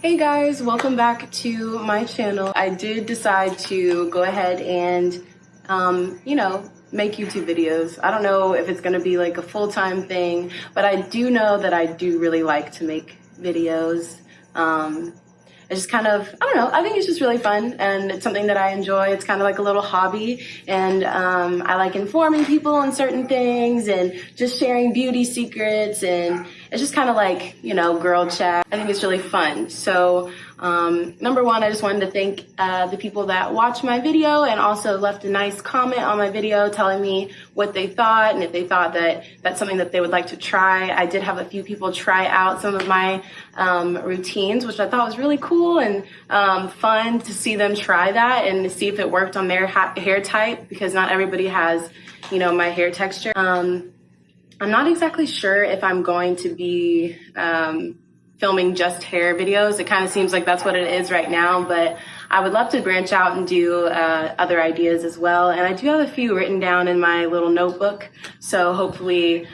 Hey guys, welcome back to my channel. I did decide to go ahead and, make YouTube videos. I don't know if it's gonna be like a full-time thing, but I do know that I do really like to make videos. It's just kind of, I don't know, I think it's just really fun and it's something that I enjoy. It's kind of like a little hobby, and I like informing people on certain things and just sharing beauty secrets, and it's just kind of like, girl chat. I think it's really fun. So number one, I just wanted to thank the people that watched my video and also left a nice comment on my video telling me what they thought and if they thought that that's something that they would like to try. I did have a few people try out some of my routines, which I thought was really cool and fun to see them try that and to see if it worked on their hair type, because not everybody has, my hair texture. I'm not exactly sure if I'm going to be filming just hair videos. It kind of seems like that's what it is right now, but I would love to branch out and do other ideas as well. And I do have a few written down in my little notebook. So hopefully,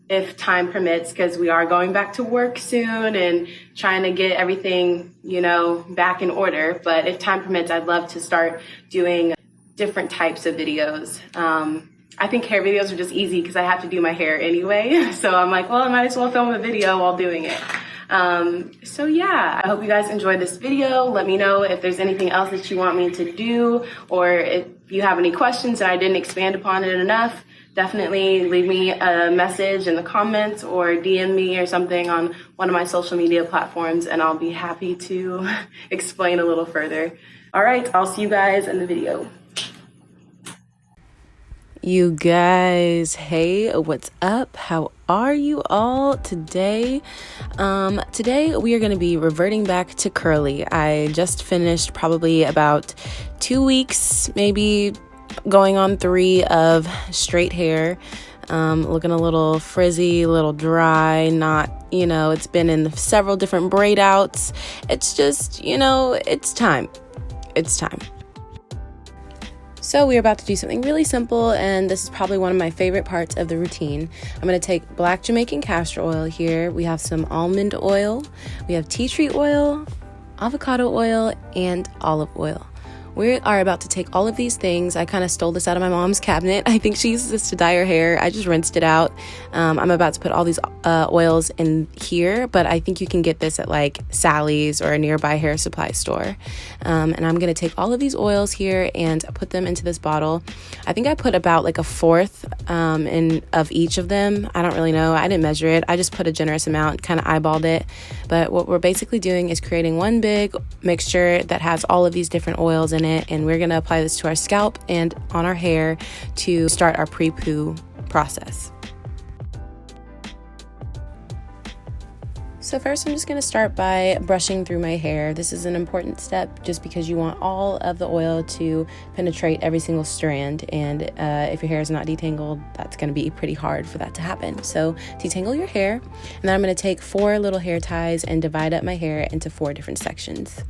if time permits, because we are going back to work soon and trying to get everything, back in order. But if time permits, I'd love to start doing different types of videos. I think hair videos are just easy because I have to do my hair anyway. So I'm like, well, I might as well film a video while doing it. So yeah, I hope you guys enjoyed this video. Let me know if there's anything else that you want me to do, or if you have any questions and I didn't expand upon it enough. Definitely leave me a message in the comments or DM me or something on one of my social media platforms, and I'll be happy to explain a little further. All right, I'll see you guys in the video. You guys, hey, what's up? How are you all today? Today we are going to be reverting back to curly. I just finished probably about 2 weeks, maybe going on 3 of straight hair. Looking a little frizzy, a little dry, not, it's been in several different braid outs. It's just, it's time. It's time. So we're about to do something really simple, and this is probably one of my favorite parts of the routine. I'm going to take black Jamaican castor oil here. We have some almond oil. We have tea tree oil, avocado oil, and olive oil. We are about to take all of these things. I kind of stole this out of my mom's cabinet. I think she uses this to dye her hair. I just rinsed it out. I'm about to put all these oils in here, but I think you can get this at like Sally's or a nearby hair supply store. And I'm going to take all of these oils here and put them into this bottle. I think I put about like 1/4 of each of them. I don't really know. I didn't measure it. I just put a generous amount, kind of eyeballed it. But what we're basically doing is creating one big mixture that has all of these different oils in it, and we're going to apply this to our scalp and on our hair to start our pre-poo process. So first I'm just going to start by brushing through my hair. This is an important step just because you want all of the oil to penetrate every single strand, and if your hair is not detangled, that's going to be pretty hard for that to happen. So detangle your hair, and then I'm going to take 4 little hair ties and divide up my hair into 4 different sections.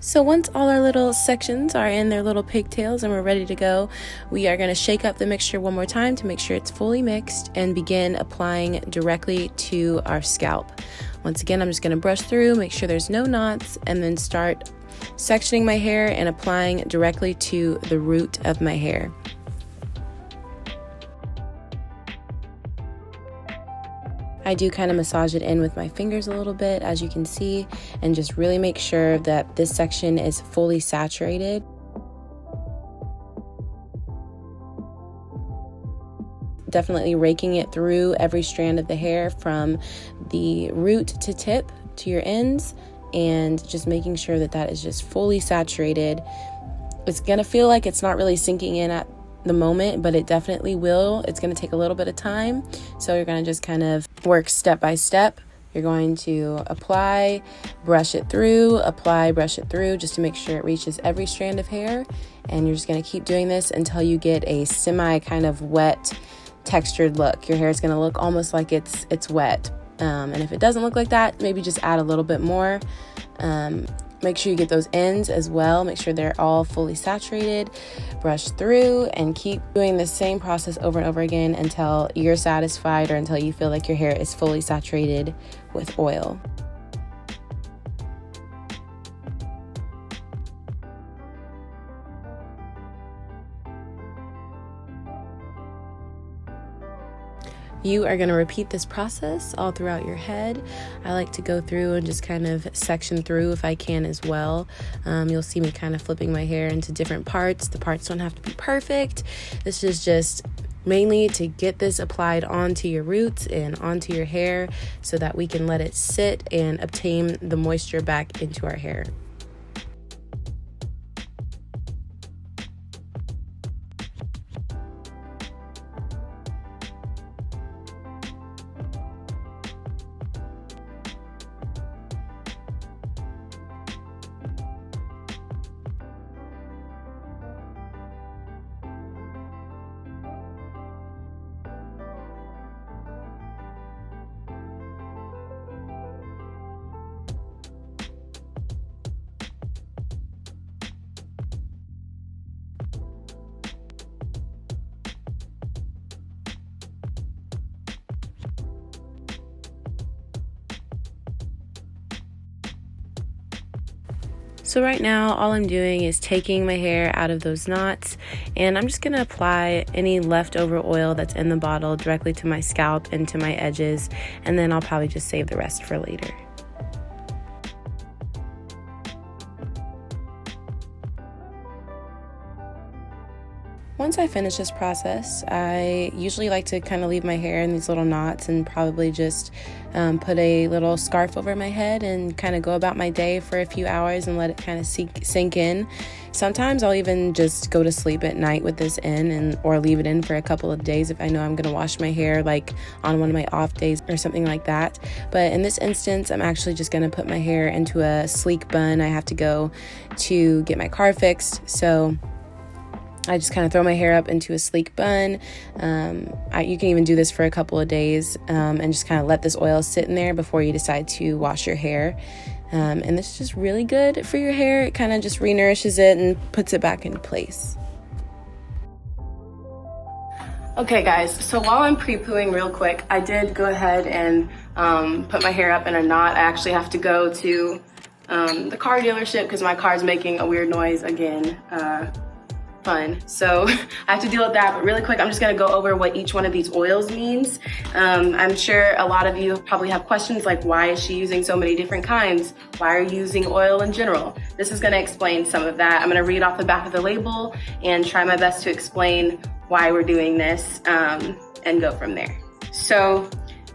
So once all our little sections are in their little pigtails and we're ready to go, we are going to shake up the mixture one more time to make sure it's fully mixed and begin applying directly to our scalp. Once again, I'm just going to brush through, make sure there's no knots, and then start sectioning my hair and applying directly to the root of my hair. I do kind of massage it in with my fingers a little bit, as you can see, and just really make sure that this section is fully saturated. Definitely raking it through every strand of the hair from the root to tip to your ends, and just making sure that that is just fully saturated. It's gonna feel like it's not really sinking in at the moment, but it definitely will. It's going to take a little bit of time, so you're going to just kind of work step by step You're going to apply, brush it through, apply, brush it through, just to make sure it reaches every strand of hair. And you're just going to keep doing this until you get a semi kind of wet, textured look. Your hair is going to look almost like it's wet. And if it doesn't look like that, maybe just add a little bit more. Make sure you get those ends as well. Make sure they're all fully saturated. Brush through and keep doing the same process over and over again until you're satisfied or until you feel like your hair is fully saturated with oil. You are going to repeat this process all throughout your head. I like to go through and just kind of section through if I can as well. You'll see me kind of flipping my hair into different parts. The parts don't have to be perfect. This is just mainly to get this applied onto your roots and onto your hair so that we can let it sit and obtain the moisture back into our hair. So right now, all I'm doing is taking my hair out of those knots, and I'm just going to apply any leftover oil that's in the bottle directly to my scalp and to my edges, and then I'll probably just save the rest for later. Once I finish this process, I usually like to kind of leave my hair in these little knots and probably just put a little scarf over my head and kind of go about my day for a few hours and let it kind of sink in. Sometimes I'll even just go to sleep at night with this in or leave it in for a couple of days if I know I'm going to wash my hair like on one of my off days or something like that. But in this instance, I'm actually just going to put my hair into a sleek bun. I have to go to get my car fixed, so I just kind of throw my hair up into a sleek bun. You can even do this for a couple of days and just kind of let this oil sit in there before you decide to wash your hair. And this is just really good for your hair. It kind of just re-nourishes it and puts it back into place. Okay guys, so while I'm pre-pooing real quick, I did go ahead and put my hair up in a knot. I actually have to go to the car dealership because my car's making a weird noise again. Fun. So I have to deal with that, but really quick, I'm just going to go over what each one of these oils means. I'm sure a lot of you probably have questions like, why is she using so many different kinds? Why are you using oil in general? This is going to explain some of that. I'm going to read off the back of the label and try my best to explain why we're doing this and go from there. So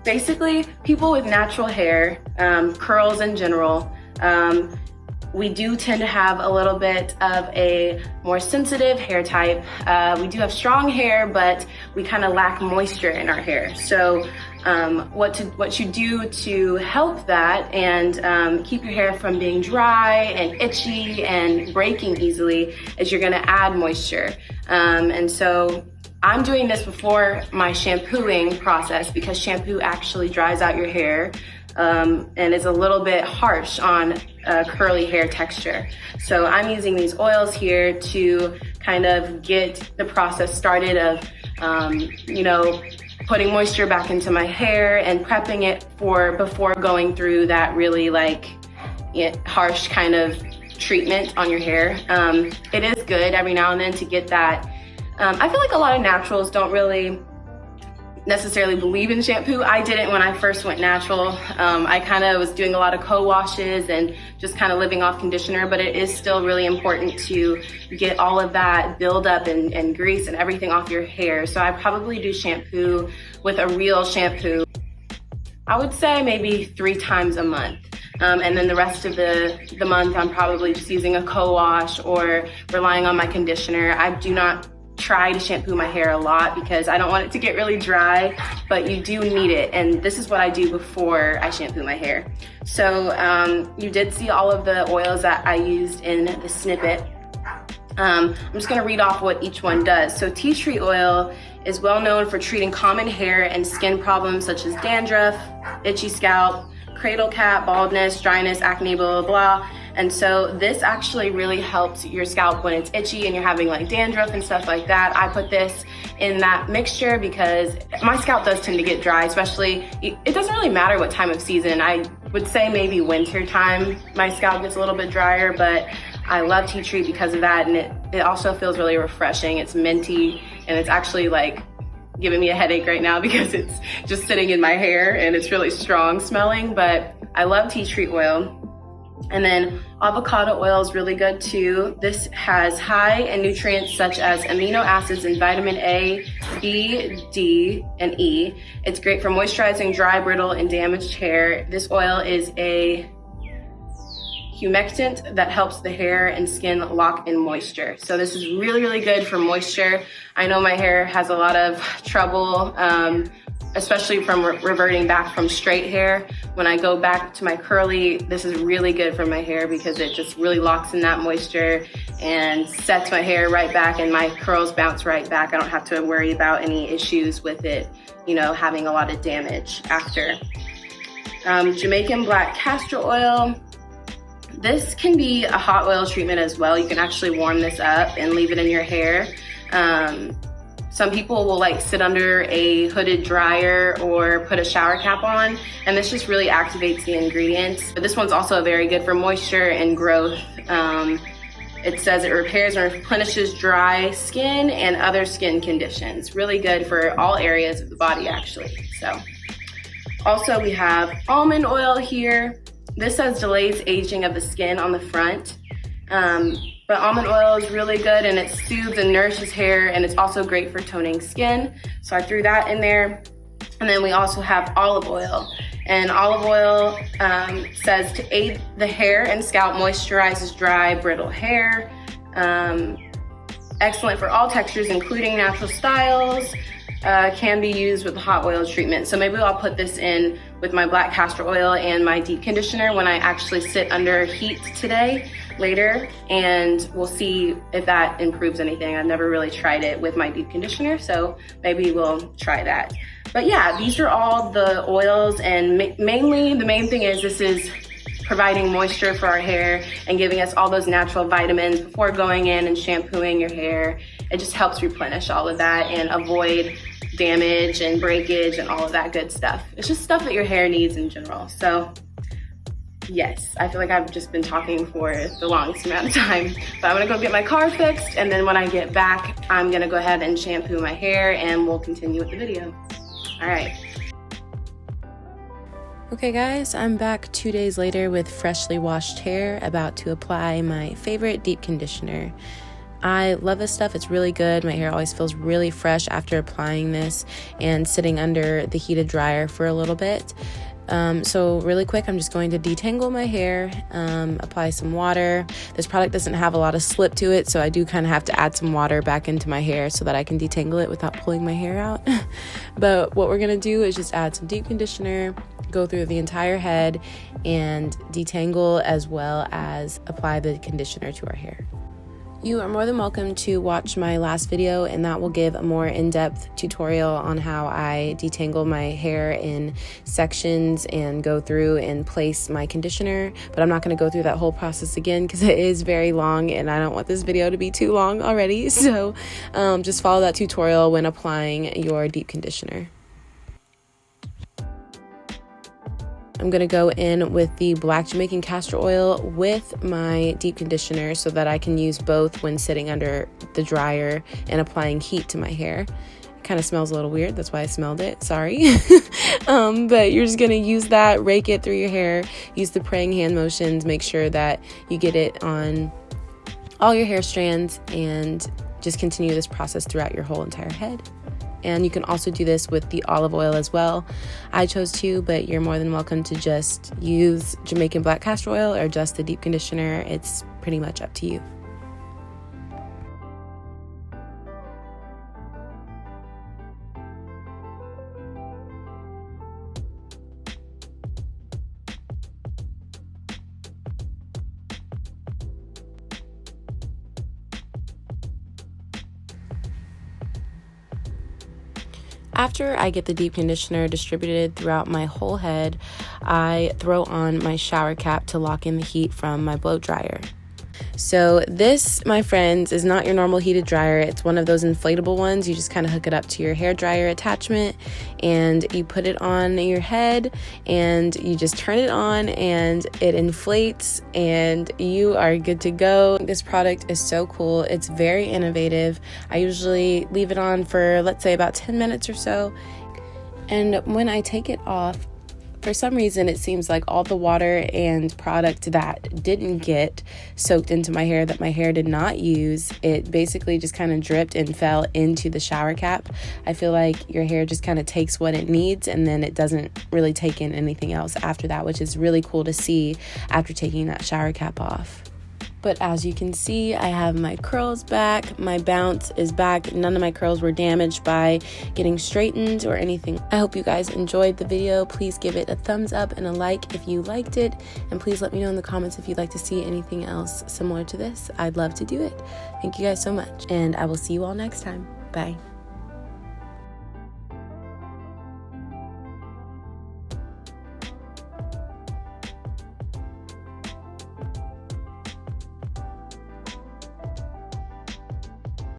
basically, people with natural hair, curls in general, we do tend to have a little bit of a more sensitive hair type. We do have strong hair, but we kind of lack moisture in our hair. So what you do to help that and keep your hair from being dry and itchy and breaking easily is you're gonna add moisture. And so I'm doing this before my shampooing process because shampoo actually dries out your hair and is a little bit harsh on curly hair texture. So I'm using these oils here to kind of get the process started of, putting moisture back into my hair and prepping it before going through that really harsh kind of treatment on your hair. It is good every now and then to get that. I feel like a lot of naturals don't really necessarily believe in shampoo. I didn't when I first went natural. I kind of was doing a lot of co-washes and just kind of living off conditioner, but it is still really important to get all of that buildup and grease and everything off your hair. So I probably do shampoo with a real shampoo, I would say maybe 3 times a month. And then the rest of the month, I'm probably just using a co-wash or relying on my conditioner. I do not try to shampoo my hair a lot because I don't want it to get really dry, but you do need it. And this is what I do before I shampoo my hair. So you did see all of the oils that I used in the snippet. I'm just gonna read off what each one does. So tea tree oil is well known for treating common hair and skin problems such as dandruff, itchy scalp, cradle cap, baldness, dryness, acne, blah, blah, blah. And so this actually really helps your scalp when it's itchy and you're having like dandruff and stuff like that. I put this in that mixture because my scalp does tend to get dry, especially, it doesn't really matter what time of season. I would say maybe winter time, my scalp gets a little bit drier, but I love tea tree because of that. And it also feels really refreshing. It's minty and it's actually like giving me a headache right now because it's just sitting in my hair and it's really strong smelling, but I love tea tree oil. And then avocado oil is really good too. This has high in nutrients such as amino acids and vitamin A, B, D, and E. It's great for moisturizing dry, brittle, and damaged hair. This oil is a humectant that helps the hair and skin lock in moisture. So this is really, really good for moisture. I know my hair has a lot of trouble, especially from reverting back from straight hair. When I go back to my curly, this is really good for my hair because it just really locks in that moisture and sets my hair right back and my curls bounce right back. I don't have to worry about any issues with it, you know, having a lot of damage after. Jamaican black castor oil. This can be a hot oil treatment as well. You can actually warm this up and leave it in your hair. Some people will like sit under a hooded dryer or put a shower cap on, and this just really activates the ingredients. But this one's also very good for moisture and growth. It says it repairs and replenishes dry skin and other skin conditions. Really good for all areas of the body actually. So also we have almond oil here. This says delays aging of the skin on the front. But almond oil is really good and it soothes and nourishes hair, and it's also great for toning skin. So I threw that in there. And then we also have olive oil. And olive oil says to aid the hair and scalp, moisturizes dry, brittle hair. Excellent for all textures, including natural styles. Can be used with hot oil treatment. So maybe I'll put this in with my black castor oil and my deep conditioner when I actually sit under heat today, later, and we'll see if that improves anything. I've never really tried it with my deep conditioner, so maybe we'll try that. But yeah, these are all the oils, and mainly the main thing is this is providing moisture for our hair and giving us all those natural vitamins before going in and shampooing your hair. It just helps replenish all of that and avoid damage and breakage and all of that good stuff. It's just stuff that your hair needs in general. So yes, I feel like I've just been talking for the longest amount of time, but I'm gonna go get my car fixed, and then when I get back, I'm gonna go ahead and shampoo my hair and we'll continue with the video. All right. Okay guys, I'm back 2 days later with freshly washed hair, about to apply my favorite deep conditioner. I love this stuff. It's really good. My hair always feels really fresh after applying this and sitting under the heated dryer for a little bit. So really quick, I'm just going to detangle my hair, apply some water. This product doesn't have a lot of slip to it, so I do kind of have to add some water back into my hair so that I can detangle it without pulling my hair out. But what we're going to do is just add some deep conditioner, go through the entire head, and detangle as well as apply the conditioner to our hair. You are more than welcome to watch my last video, and that will give a more in-depth tutorial on how I detangle my hair in sections and go through and place my conditioner. But I'm not going to go through that whole process again because it is very long and I don't want this video to be too long already. So just follow that tutorial when applying your deep conditioner. I'm going to go in with the black Jamaican castor oil with my deep conditioner so that I can use both when sitting under the dryer and applying heat to my hair. It kind of smells a little weird, that's why I smelled it, sorry. But you're just going to use that, rake it through your hair, use the praying hand motions, make sure that you get it on all your hair strands, and just continue this process throughout your whole entire head. And you can also do this with the olive oil as well. I chose to, but you're more than welcome to just use Jamaican black castor oil or just the deep conditioner. It's pretty much up to you. After I get the deep conditioner distributed throughout my whole head, I throw on my shower cap to lock in the heat from my blow dryer. So this, my friends, is not your normal heated dryer. It's one of those inflatable ones. You just kind of hook it up to your hair dryer attachment and you put it on your head and you just turn it on and it inflates and you are good to go. This product is so cool. It's very innovative. I usually leave it on for, let's say, about 10 minutes or so. And when I take it off, for some reason, it seems like all the water and product that didn't get soaked into my hair, that my hair did not use, it basically just kind of dripped and fell into the shower cap. I feel like your hair just kind of takes what it needs and then it doesn't really take in anything else after that, which is really cool to see after taking that shower cap off. But as you can see, I have my curls back, my bounce is back. None of my curls were damaged by getting straightened or anything. I hope you guys enjoyed the video. Please give it a thumbs up and a like if you liked it. And please let me know in the comments if you'd like to see anything else similar to this. I'd love to do it. Thank you guys so much. And I will see you all next time. Bye.